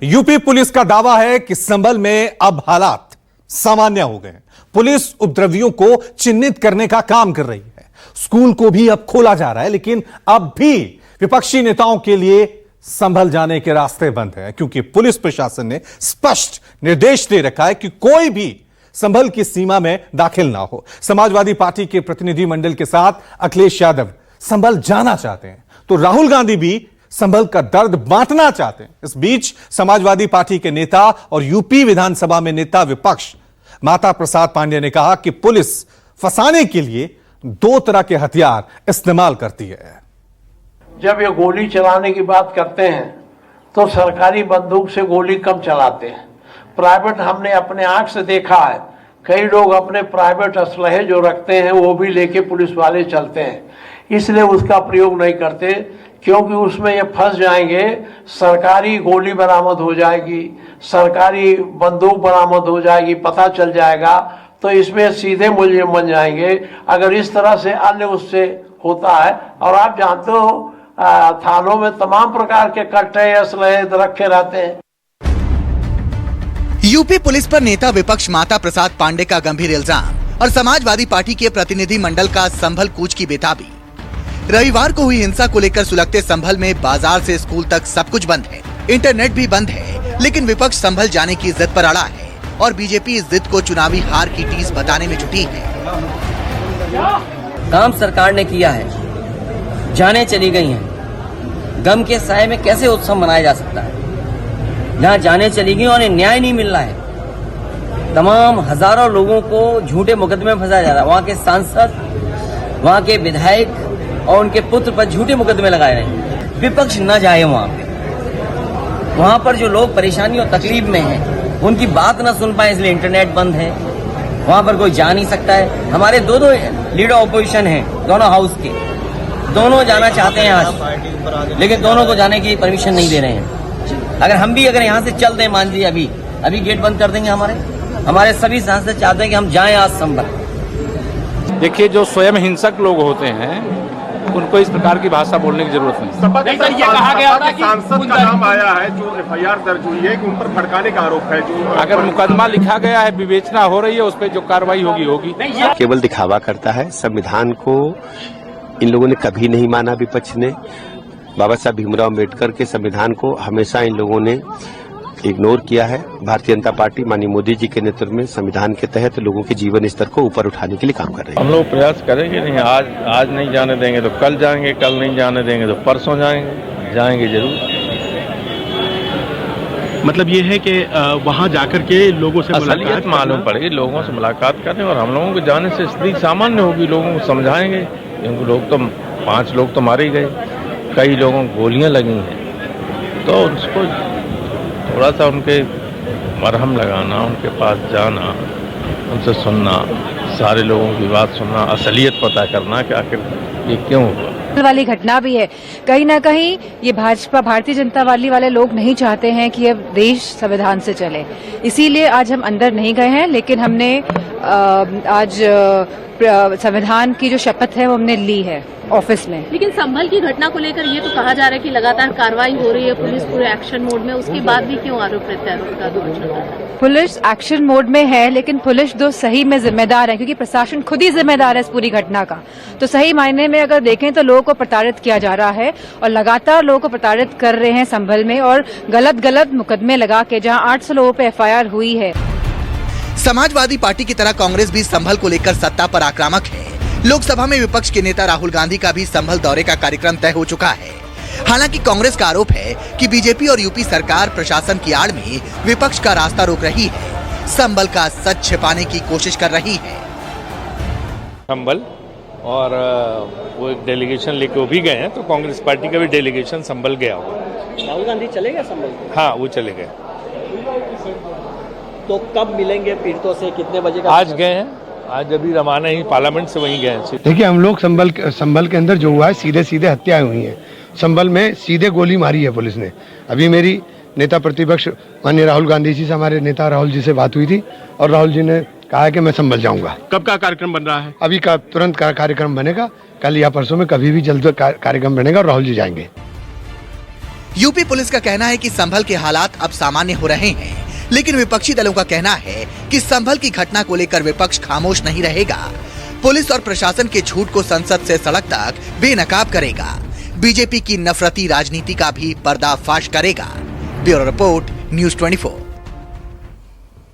UP police का दावा है कि संभल में अब हालात सामान्य हो गए हैं। पुलिस उपद्रवियों को चिन्हित करने का काम कर रही है। स्कूल को भी अब खोला जा रहा है, लेकिन अब भी विपक्षी नेताओं के लिए संभल जाने के रास्ते बंद हैं, क्योंकि पुलिस प्रशासन ने स्पष्ट निर्देश दे रखा है कि कोई भी संभल की सीमा में दाखिल ना हो। समाजवादी पार्टी के प्रतिनिधि मंडल के साथ अखिलेश यादव संभल जाना चाहते हैं, तो राहुल गांधी भी संभल का दर्द बांटना चाहते हैं। इस बीच समाजवादी पार्टी के नेता और यूपी विधानसभा में नेता विपक्ष माता प्रसाद पांडे ने कहा कि पुलिस फंसाने के लिए दो तरह के हथियार इस्तेमाल करती है। जब ये गोली चलाने की बात करते हैं तो सरकारी बंदूक से गोली कम चलाते हैं। प्राइवेट हमने अपने आंख से देखा है, कई लोग अपने प्राइवेट असलहे जो रखते हैं वो भी लेके पुलिस वाले चलते हैं, इसलिए उसका प्रयोग नहीं करते, क्योंकि उसमें ये फंस जाएंगे। सरकारी गोली बरामद हो जाएगी, सरकारी बंदूक बरामद हो जाएगी, पता चल जाएगा, तो इसमें सीधे मुलजिम बन जाएंगे। अगर इस तरह से अन्य उससे होता है, और आप जानते हो थानों में तमाम प्रकार के कट्टे असलहे रखे रहते हैं। यूपी पुलिस पर नेता विपक्ष माता प्रसाद पांडे का गंभीर इल्जाम और समाजवादी पार्टी के प्रतिनिधि मंडल का संभल कूच की बेताबी। रविवार को हुई हिंसा को लेकर सुलगते संभल में बाजार से स्कूल तक सब कुछ बंद है, इंटरनेट भी बंद है, लेकिन विपक्ष संभल जाने की जिद पर अड़ा है और बीजेपी इस जिद को चुनावी हार की टीस बताने में जुटी है। काम सरकार ने किया है, जाने चली गई हैं। गम के साए में कैसे उत्सव मनाया जा सकता है? जहाँ जाने चली गई और न्याय नहीं मिल रहा है। तमाम हजारों लोगों को झूठे मुकदमे में फंसाया जा रहा है। वहाँ के सांसद, वहाँ के विधायक और उनके पुत्र पर झूठे मुकदमे लगाए रहे हैं। विपक्ष न जाए वहाँ पर जो लोग परेशानी और तकलीफ में हैं, उनकी बात न सुन पाए, इसलिए इंटरनेट बंद है। वहाँ पर कोई जा नहीं सकता है। हमारे दो लीडर ऑपोजिशन हैं, दोनों हाउस के, दोनों जाना चाहते हैं आज, लेकिन दोनों को जाने की परमिशन नहीं दे रहे हैं। अगर यहाँ से चल दें, मान लीजिए अभी गेट बंद कर देंगे, हमारे सभी सांसद चाहते हैं कि हम जाएं आज संभल। देखिए, जो स्वयं हिंसक लोग होते हैं उनको इस प्रकार की भाषा बोलने की जरूरत नहीं। ये कहा गया था कि सांसद का नाम आया है, जो एफआईआर दर्ज हुई है कि उन पर भड़काने का आरोप है। जो अगर मुकदमा लिखा गया है, विवेचना हो रही है, उस पर जो कार्रवाई होगी। केवल दिखावा करता है। संविधान को इन लोगों ने कभी नहीं माना। विपक्ष ने बाबा साहब भीमराव अम्बेडकर के संविधान को हमेशा इन लोगों ने इग्नोर किया है। भारतीय जनता पार्टी माननीय मोदी जी के नेतृत्व में संविधान के तहत लोगों के जीवन स्तर को ऊपर उठाने के लिए काम कर रहे हैं। हम लोग प्रयास करेंगे, नहीं आज नहीं जाने देंगे तो कल जाएंगे, कल नहीं जाने देंगे तो परसों जाएंगे जरूर। मतलब ये है कि वहाँ जाकर के लोगों से असलियत मालूम पड़ेगी, लोगों से मुलाकात करने, और हम लोगों को जाने से स्थिति सामान्य होगी। लोगों को समझाएंगे, क्योंकि लोग तो 5 लोग तो मारे गए, कई लोगों को गोलियां लगी हैं, तो उसको थोड़ा सा उनके मरहम लगाना, उनके पास जाना, उनसे सुनना, सारे लोगों की बात सुनना, असलियत पता करना कि आखिर ये क्यों हुआ। वाली घटना भी है। कहीं ना कहीं ये भाजपा भारतीय जनता पार्टी वाले लोग नहीं चाहते हैं कि अब देश संविधान से चले, इसीलिए आज हम अंदर नहीं गए हैं, लेकिन हमने आज संविधान की जो शपथ है वो हमने ली है ऑफिस में। लेकिन संभल की घटना को लेकर ये तो कहा जा रहा है कि लगातार कार्रवाई हो रही है, पुलिस पूरे एक्शन मोड में, उसके बाद भी क्यों आरोप प्रत्यारोप का दौर चल रहा है? पुलिस एक्शन मोड में है, लेकिन पुलिस तो सही में जिम्मेदार है, क्योंकि प्रशासन खुद ही जिम्मेदार है इस पूरी घटना का। तो सही मायने में अगर देखें तो लोगों को प्रताड़ित किया जा रहा है, और लगातार लोगों को प्रताड़ित कर रहे हैं संभल में, और गलत मुकदमे लगा के, जहां 800 लोगों पे एफआईआर हुई है। समाजवादी पार्टी की तरह कांग्रेस भी संभल को लेकर सत्ता पर आक्रामक है। लोकसभा में विपक्ष के नेता राहुल गांधी का भी संभल दौरे का कार्यक्रम तय हो चुका है। हालांकि कांग्रेस का आरोप है कि बीजेपी और यूपी सरकार प्रशासन की आड़ में विपक्ष का रास्ता रोक रही है, संभल का सच छिपाने की कोशिश कर रही है। संभल और वो एक डेलीगेशन लेके वो भी गए हैं, तो कांग्रेस पार्टी का भी डेलीगेशन संभल गया होगा। राहुल गांधी चले गए संभल? हाँ, वो चले गए। तो कब मिलेंगे पीड़ितों से, कितने बजे का? आज गए हैं, आज अभी रवाना ही पार्लियामेंट से वहीं गए हैं। देखिए, हम लोग संभल के अंदर जो हुआ है, सीधे हत्याएं हुई हैं। संभल में सीधे गोली मारी है पुलिस ने। अभी मेरी नेता प्रतिपक्ष माननीय राहुल गांधी जी से, हमारे नेता राहुल जी से बात हुई थी, और राहुल जी ने कहा है कि मैं संभल जाऊंगा। कब का कार्यक्रम बन रहा है? अभी का तुरंत कार्यक्रम बनेगा, कल या परसों में कभी भी जल्द कार्यक्रम बनेगा और राहुल जी जाएंगे। यूपी पुलिस का कहना है कि संभल के हालात अब सामान्य हो रहे हैं, लेकिन विपक्षी दलों का कहना है कि संभल की घटना को लेकर विपक्ष खामोश नहीं रहेगा। पुलिस और प्रशासन के झूठ को संसद से सड़क तक बेनकाब करेगा। बीजेपी की नफरती राजनीति का भी पर्दाफाश करेगा। Bureau report, news 24।